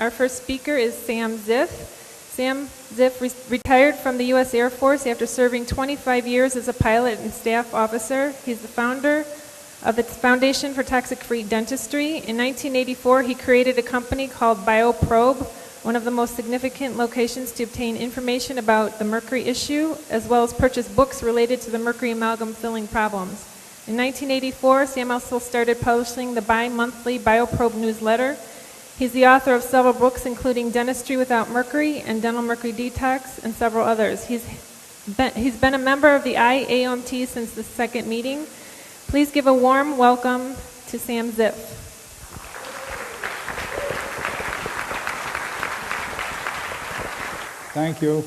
Our first speaker is Sam Ziff. Sam Ziff retired from the U.S. Air Force after serving 25 years as a pilot and staff officer. He's the founder of the Foundation for Toxic-Free Dentistry. In 1984, he created a company called Bioprobe, one of the most significant locations to obtain information about the mercury issue, as well as purchase books related to the mercury amalgam filling problems. In 1984, Sam also started publishing the bi-monthly Bioprobe newsletter. He's the author of several books, including Dentistry Without Mercury and Dental Mercury Detox, and several others. He's been a member of the IAOMT since the second meeting. Please give a warm welcome to Sam Ziff. Thank you.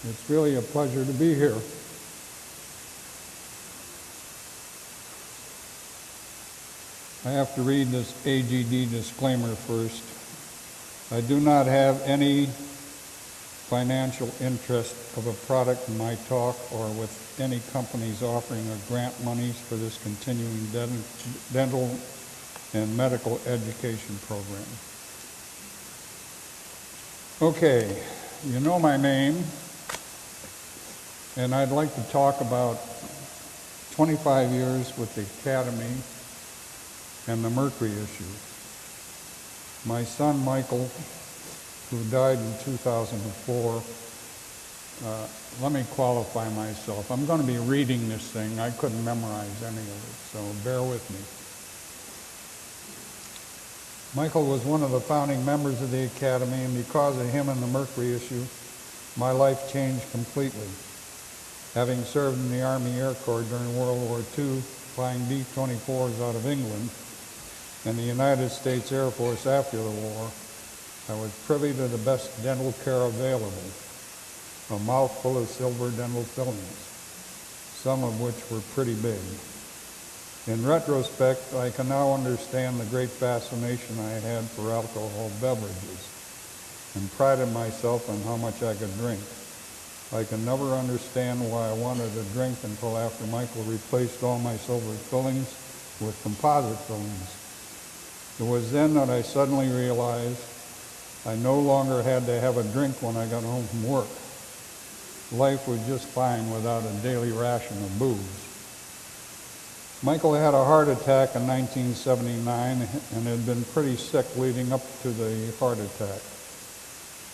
It's really a pleasure to be here. I have to read this AGD disclaimer first. I do not have any financial interest of a product in my talk or with any companies offering a grant monies for this continuing dental and medical education program. Okay, you know my name, and I'd like to talk about 25 years with the Academy and the mercury issue. My son Michael, who died in 2004, let me qualify myself. I'm going to be reading this thing. I couldn't memorize any of it, so bear with me. Michael was one of the founding members of the Academy, and because of him and the mercury issue, my life changed completely. Having served in the Army Air Corps during World War II, flying B-24s out of England, and the United States Air Force after the war, I was privy to the best dental care available, a mouthful of silver dental fillings, some of which were pretty big. In retrospect, I can now understand the great fascination I had for alcohol beverages and prided myself on how much I could drink. I can never understand why I wanted to drink until after Michael replaced all my silver fillings with composite fillings. It was then that I suddenly realized I no longer had to have a drink when I got home from work. Life was just fine without a daily ration of booze. Michael had a heart attack in 1979 and had been pretty sick leading up to the heart attack.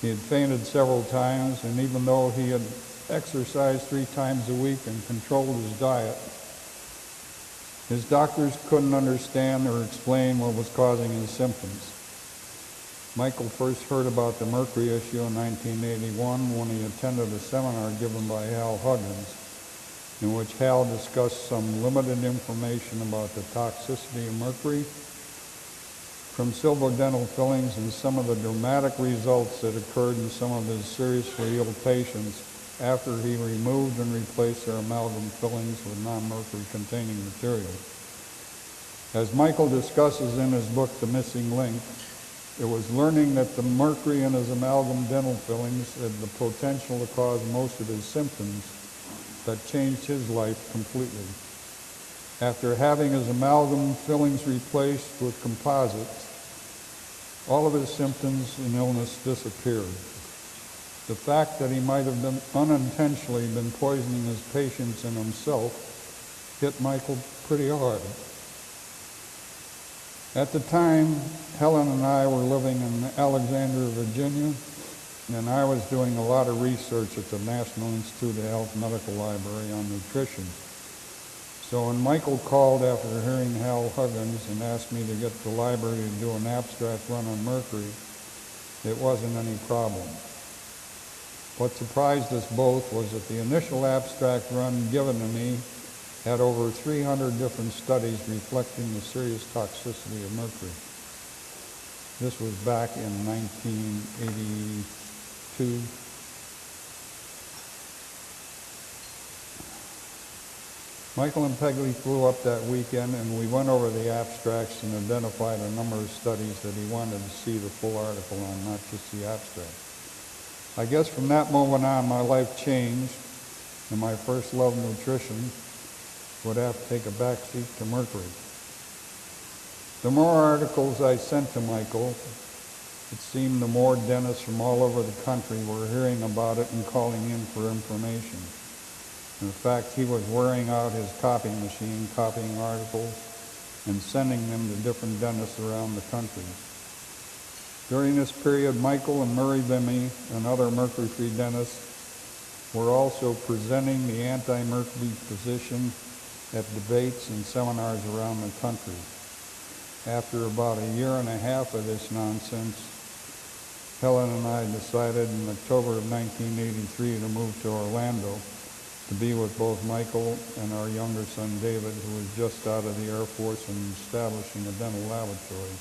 He had fainted several times, and even though he had exercised 3 times a week and controlled his diet, his doctors couldn't understand or explain what was causing his symptoms. Michael first heard about the mercury issue in 1981 when he attended a seminar given by Hal Huggins, in which Hal discussed some limited information about the toxicity of mercury from silver dental fillings and some of the dramatic results that occurred in some of his seriously ill patients after he removed and replaced their amalgam fillings with non-mercury containing material. As Michael discusses in his book, The Missing Link, it was learning that the mercury in his amalgam dental fillings had the potential to cause most of his symptoms that changed his life completely. After having his amalgam fillings replaced with composites, all of his symptoms and illness disappeared. The fact that he might have been unintentionally been poisoning his patients and himself hit Michael pretty hard. At the time, Helen and I were living in Alexandria, Virginia, and I was doing a lot of research at the National Institute of Health Medical Library on nutrition. So when Michael called after hearing Hal Huggins and asked me to get to the library to do an abstract run on mercury, it wasn't any problem. What surprised us both was that the initial abstract run given to me had over 300 different studies reflecting the serious toxicity of mercury. This was back in 1982. Michael and Peggy flew up that weekend, and we went over the abstracts and identified a number of studies that he wanted to see the full article on, not just the abstract. I guess from that moment on, my life changed, and my first love, nutrition, would have to take a back seat to mercury. The more articles I sent to Michael, it seemed the more dentists from all over the country were hearing about it and calling in for information. In fact, he was wearing out his copying machine, copying articles, and sending them to different dentists around the country. During this period, Michael and Murray Bimmy and other mercury-free dentists were also presenting the anti-mercury position at debates and seminars around the country. After about a year and a half of this nonsense, Helen and I decided in October of 1983 to move to Orlando to be with both Michael and our younger son David, who was just out of the Air Force and establishing a dental laboratory.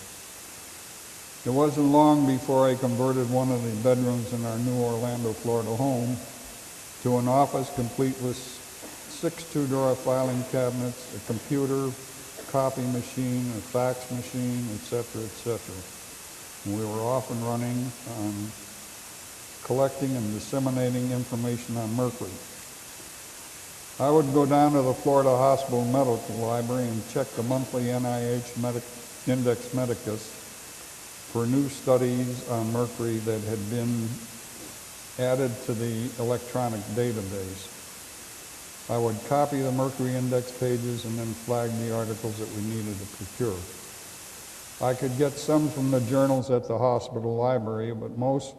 It wasn't long before I converted one of the bedrooms in our new Orlando, Florida home to an office complete with 6 two-drawer filing cabinets, a computer, copy machine, a fax machine, etc., etc. And we were off and running on collecting and disseminating information on mercury. I would go down to the Florida Hospital Medical Library and check the monthly NIH Index Medicus for new studies on mercury that had been added to the electronic database. I would copy the mercury index pages and then flag the articles that we needed to procure. I could get some from the journals at the hospital library, but most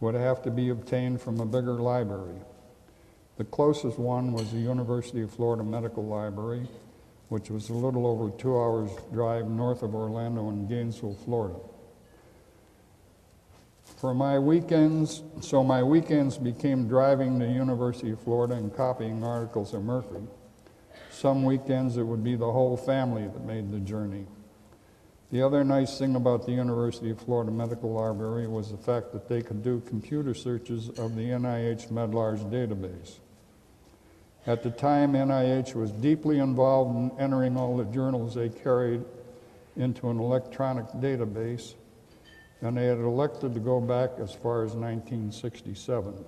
would have to be obtained from a bigger library. The closest one was the University of Florida Medical Library, which was a little over 2 hours drive north of Orlando in Gainesville, Florida. My weekends became driving to the University of Florida and copying articles of mercury. Some weekends it would be the whole family that made the journey. The other nice thing about the University of Florida Medical Library was the fact that they could do computer searches of the NIH MedLarge database. At the time, NIH was deeply involved in entering all the journals they carried into an electronic database, and they had elected to go back as far as 1967.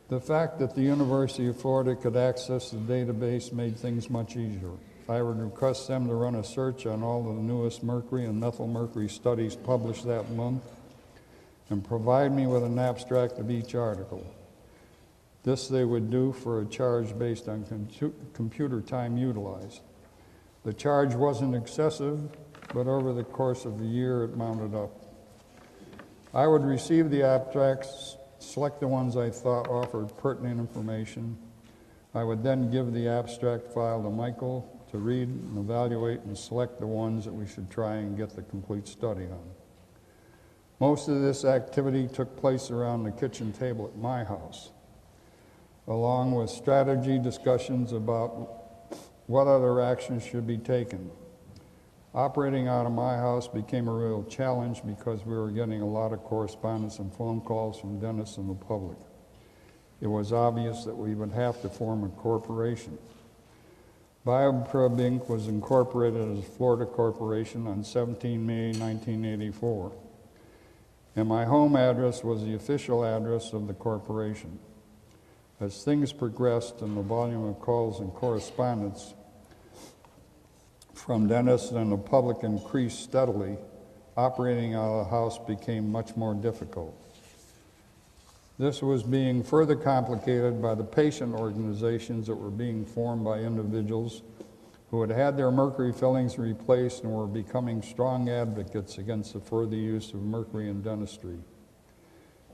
The fact that the University of Florida could access the database made things much easier. I would request them to run a search on all of the newest mercury and methylmercury studies published that month and provide me with an abstract of each article. This they would do for a charge based on computer time utilized. The charge wasn't excessive, but over the course of the year it mounted up. I would receive the abstracts, select the ones I thought offered pertinent information. I would then give the abstract file to Michael to read and evaluate and select the ones that we should try and get the complete study on. Most of this activity took place around the kitchen table at my house, along with strategy discussions about what other actions should be taken. Operating out of my house became a real challenge because we were getting a lot of correspondence and phone calls from dentists and the public. It was obvious that we would have to form a corporation. Bioprobe Inc. was incorporated as a Florida corporation on 17 May 1984, and my home address was the official address of the corporation. As things progressed and the volume of calls and correspondence from dentists and the public increased steadily, operating out of the house became much more difficult. This was being further complicated by the patient organizations that were being formed by individuals who had had their mercury fillings replaced and were becoming strong advocates against the further use of mercury in dentistry.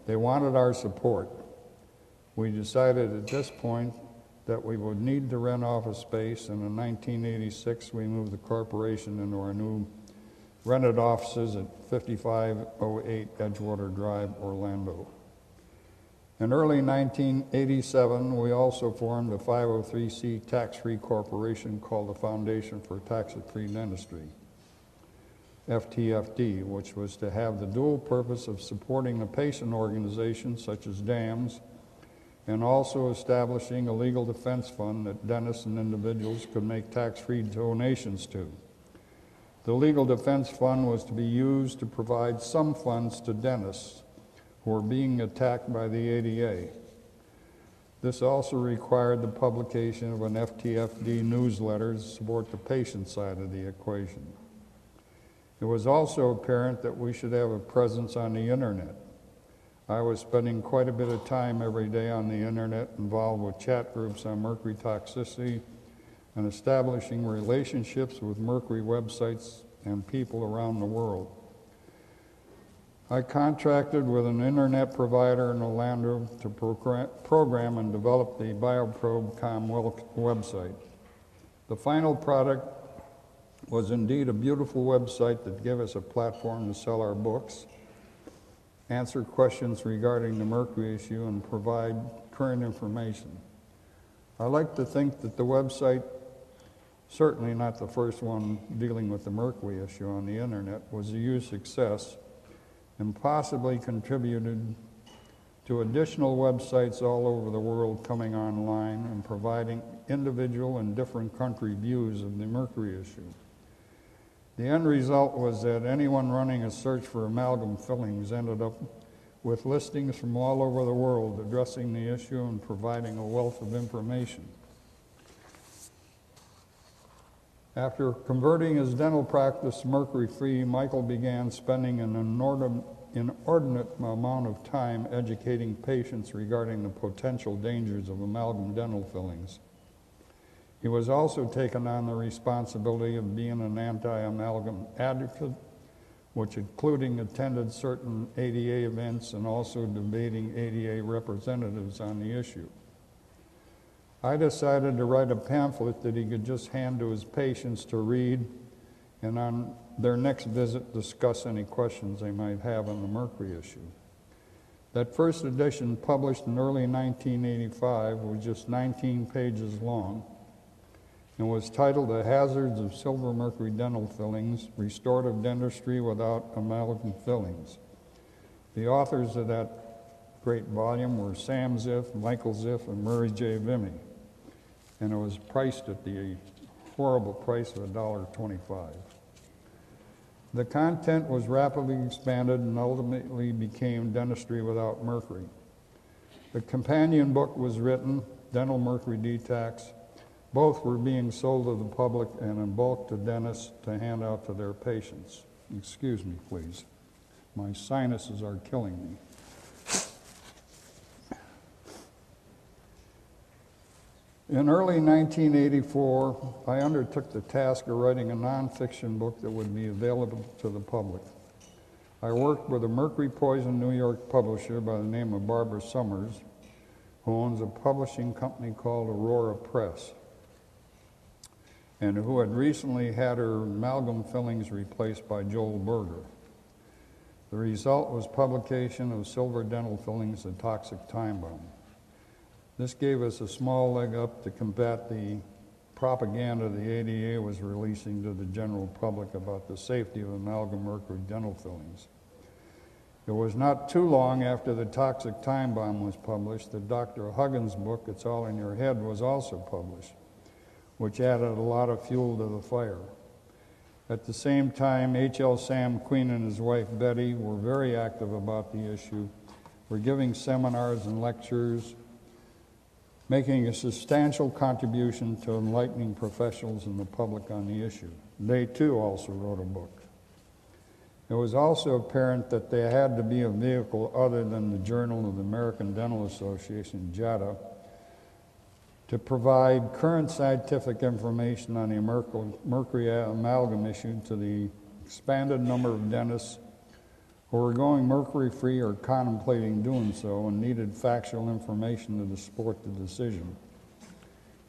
They wanted our support. We decided at this point that we would need to rent office space, and in 1986 we moved the corporation into our new rented offices at 5508 Edgewater Drive, Orlando. In early 1987, we also formed a 503c tax-free corporation called the Foundation for Tax-Free Dentistry, FTFD, which was to have the dual purpose of supporting the patient organizations such as DAMS and also establishing a legal defense fund that dentists and individuals could make tax-free donations to. The legal defense fund was to be used to provide some funds to dentists who were being attacked by the ADA. This also required the publication of an FTFD newsletter to support the patient side of the equation. It was also apparent that we should have a presence on the internet. I was spending quite a bit of time every day on the internet, involved with chat groups on mercury toxicity and establishing relationships with mercury websites and people around the world. I contracted with an internet provider in Orlando to program and develop the Bioprobe.com website. The final product was indeed a beautiful website that gave us a platform to sell our books, answer questions regarding the mercury issue, and provide current information. I like to think that the website, certainly not the first one dealing with the mercury issue on the internet, was a huge success and possibly contributed to additional websites all over the world coming online and providing individual and different country views of the mercury issue. The end result was that anyone running a search for amalgam fillings ended up with listings from all over the world addressing the issue and providing a wealth of information. After converting his dental practice mercury-free, Michael began spending an inordinate amount of time educating patients regarding the potential dangers of amalgam dental fillings. He was also taken on the responsibility of being an anti-amalgam advocate, which including attended certain ADA events and also debating ADA representatives on the issue. I decided to write a pamphlet that he could just hand to his patients to read and on their next visit discuss any questions they might have on the mercury issue. That first edition, published in early 1985, was just 19 pages long and was titled The Hazards of Silver Mercury Dental Fillings, Restorative Dentistry Without Amalgam Fillings. The authors of that great volume were Sam Ziff, Michael Ziff, and Murray J. Vimy, and it was priced at the horrible price of $1.25. The content was rapidly expanded and ultimately became Dentistry Without Mercury. The companion book was written, Dental Mercury Detox. Both were being sold to the public and in bulk to dentists to hand out to their patients. Excuse me, please. My sinuses are killing me. In early 1984, I undertook the task of writing a nonfiction book that would be available to the public. I worked with a mercury-poisoned New York publisher by the name of Barbara Summers, who owns a publishing company called Aurora Press, and who had recently had her amalgam fillings replaced by Joel Berger. The result was publication of Silver Dental Fillings, a Toxic Time Bomb. This gave us a small leg up to combat the propaganda the ADA was releasing to the general public about the safety of amalgam mercury dental fillings. It was not too long after the Toxic Time Bomb was published that Dr. Huggins' book, It's All in Your Head, was also published, which added a lot of fuel to the fire. At the same time, H.L. Sam Queen and his wife Betty were very active about the issue, were giving seminars and lectures, making a substantial contribution to enlightening professionals and the public on the issue. They too also wrote a book. It was also apparent that there had to be a vehicle other than the Journal of the American Dental Association, JADA, to provide current scientific information on the mercury amalgam issue to the expanded number of dentists who were going mercury-free or contemplating doing so and needed factual information to support the decision.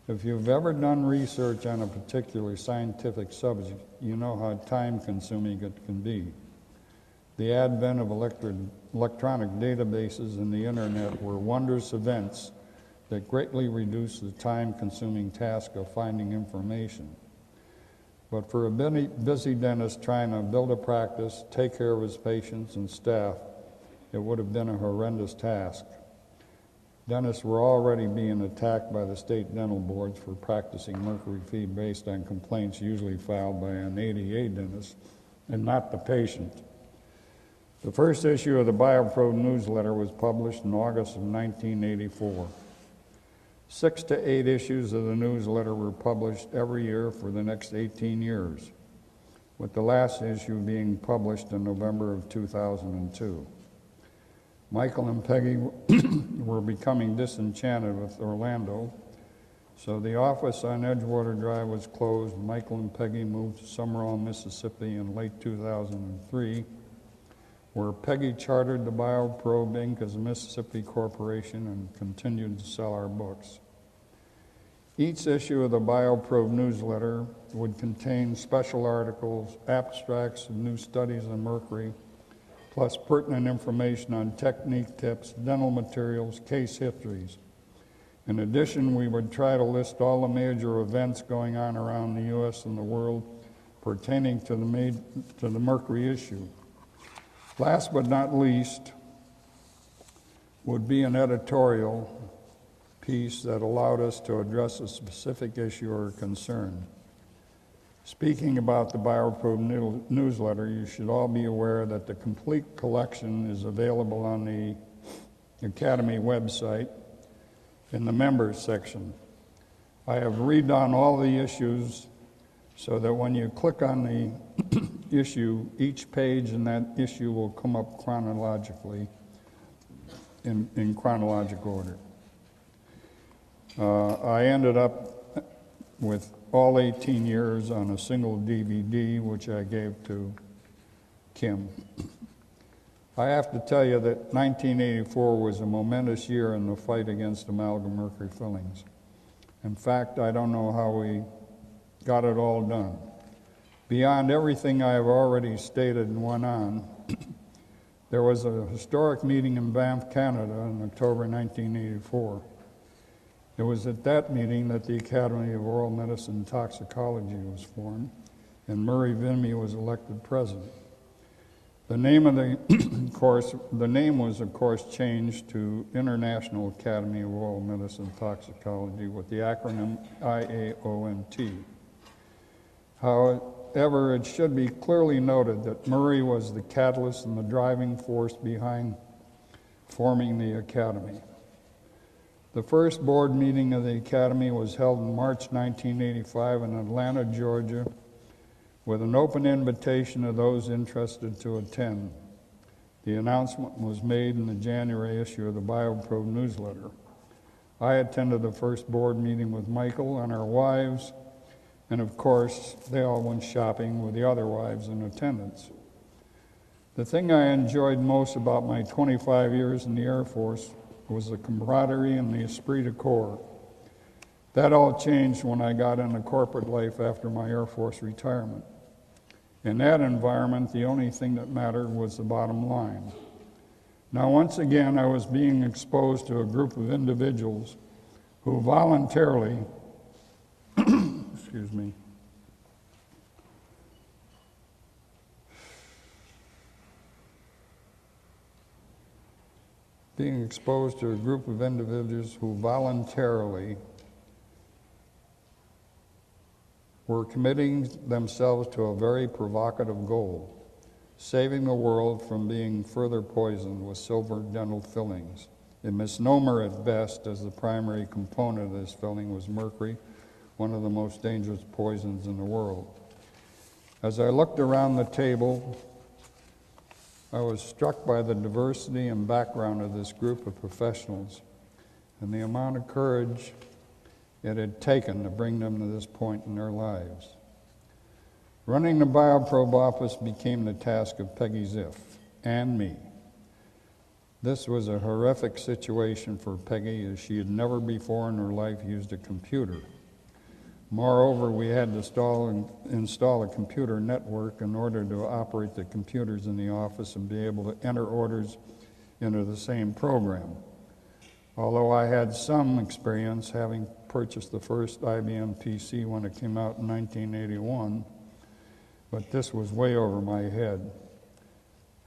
If you've ever done research on a particular scientific subject, you know how time-consuming it can be. The advent of electronic databases and the internet were wondrous events that greatly reduced the time-consuming task of finding information. But for a busy dentist trying to build a practice, take care of his patients and staff, it would have been a horrendous task. Dentists were already being attacked by the state dental boards for practicing mercury-free based on complaints usually filed by an ADA dentist and not the patient. The first issue of the Bioprobe newsletter was published in August of 1984. 6 to 8 issues of the newsletter were published every year for the next 18 years, with the last issue being published in November of 2002. Michael and Peggy were becoming disenchanted with Orlando, so the office on Edgewater Drive was closed. Michael and Peggy moved to Summerall, Mississippi in late 2003, where Peggy chartered the Bioprobe Inc. as a Mississippi corporation and continued to sell our books. Each issue of the Bioprobe newsletter would contain special articles, abstracts of new studies on mercury, plus pertinent information on technique tips, dental materials, case histories. In addition, we would try to list all the major events going on around the U.S. and the world pertaining to the mercury issue. Last but not least would be an editorial piece that allowed us to address a specific issue or concern. Speaking about the Bioprobe newsletter, you should all be aware that the complete collection is available on the Academy website in the members section. I have redone all the issues so that when you click on the issue, each page in that issue will come up chronologically, in chronological order. I ended up with all 18 years on a single DVD, which I gave to Kim. I have to tell you that 1984 was a momentous year in the fight against amalgam mercury fillings. In fact, I don't know how we got it all done. Beyond everything I have already stated and went on, there was a historic meeting in Banff, Canada in October 1984. It was at that meeting that the Academy of Oral Medicine and Toxicology was formed, and Murray Vinme was elected president. The name of the name was, of course, changed to International Academy of Oral Medicine and Toxicology with the acronym IAOMT. However, it should be clearly noted that Murray was the catalyst and the driving force behind forming the Academy. The first board meeting of the Academy was held in March 1985 in Atlanta, Georgia, with an open invitation to those interested to attend. The announcement was made in the January issue of the Bioprobe newsletter. I attended the first board meeting with Michael and our wives, and of course, they all went shopping with the other wives in attendance. The thing I enjoyed most about my 25 years in the Air Force was the camaraderie and the esprit de corps. That all changed when I got into corporate life after my Air Force retirement. In that environment, the only thing that mattered was the bottom line. Now, once again, I was being exposed to a group of individuals who voluntarily, excuse me, being exposed to a group of individuals who voluntarily were committing themselves to a very provocative goal, saving the world from being further poisoned with silver dental fillings. A misnomer at best, as the primary component of this filling was mercury, one of the most dangerous poisons in the world. As I looked around the table, I was struck by the diversity and background of this group of professionals and the amount of courage it had taken to bring them to this point in their lives. Running the Bioprobe office became the task of Peggy Ziff and me. This was a horrific situation for Peggy, as she had never before in her life used a computer. Moreover, we had to install a computer network in order to operate the computers in the office and be able to enter orders into the same program. Although I had some experience, having purchased the first IBM PC when it came out in 1981, but this was way over my head.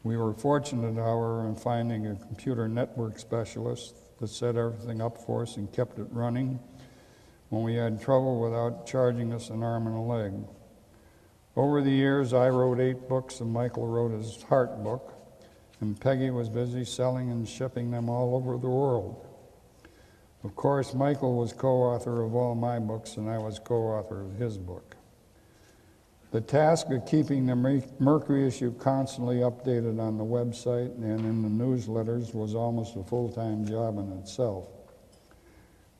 We were fortunate, however, in finding a computer network specialist that set everything up for us and kept it running when we had trouble without charging us an arm and a leg. Over the years, I wrote 8 books and Michael wrote his heart book, and Peggy was busy selling and shipping them all over the world. Of course, Michael was co-author of all my books, and I was co-author of his book. The task of keeping the mercury issue constantly updated on the website and in the newsletters was almost a full-time job in itself.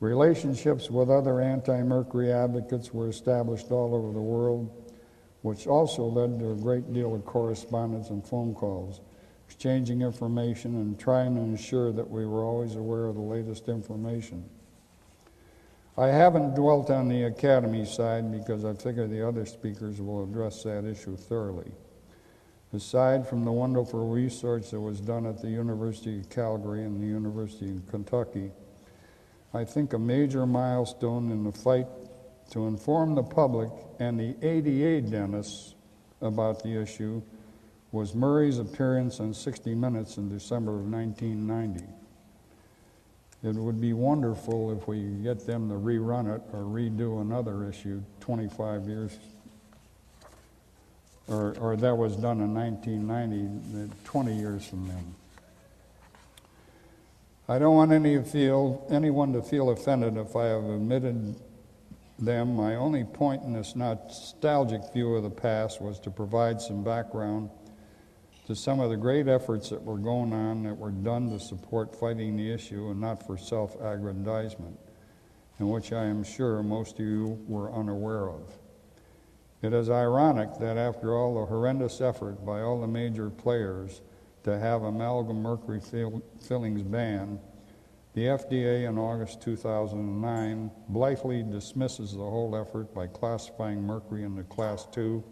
Relationships with other anti-mercury advocates were established all over the world, which also led to a great deal of correspondence and phone calls, exchanging information and trying to ensure that we were always aware of the latest information. I haven't dwelt on the Academy side because I figure the other speakers will address that issue thoroughly. Aside from the wonderful research that was done at the University of Calgary and the University of Kentucky, I think a major milestone in the fight to inform the public and the ADA dentists about the issue was Murray's appearance on 60 Minutes in December of 1990. It would be wonderful if we could get them to rerun it or redo another issue 25 years, or that was done in 1990, 20 years from then. I don't want anyone to feel offended if I have omitted them. My only point in this nostalgic view of the past was to provide some background to some of the great efforts that were going on that were done to support fighting the issue and not for self-aggrandizement, in which I am sure most of you were unaware of. It is ironic that after all the horrendous effort by all the major players to have amalgam mercury fillings banned, the FDA in August 2009 blithely dismisses the whole effort by classifying mercury into Class 2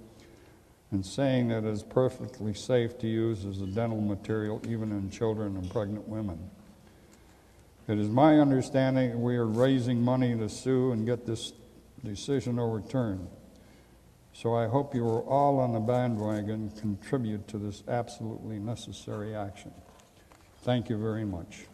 and saying that it is perfectly safe to use as a dental material even in children and pregnant women. It is my understanding that we are raising money to sue and get this decision overturned. So I hope you are all on the bandwagon and contribute to this absolutely necessary action. Thank you very much.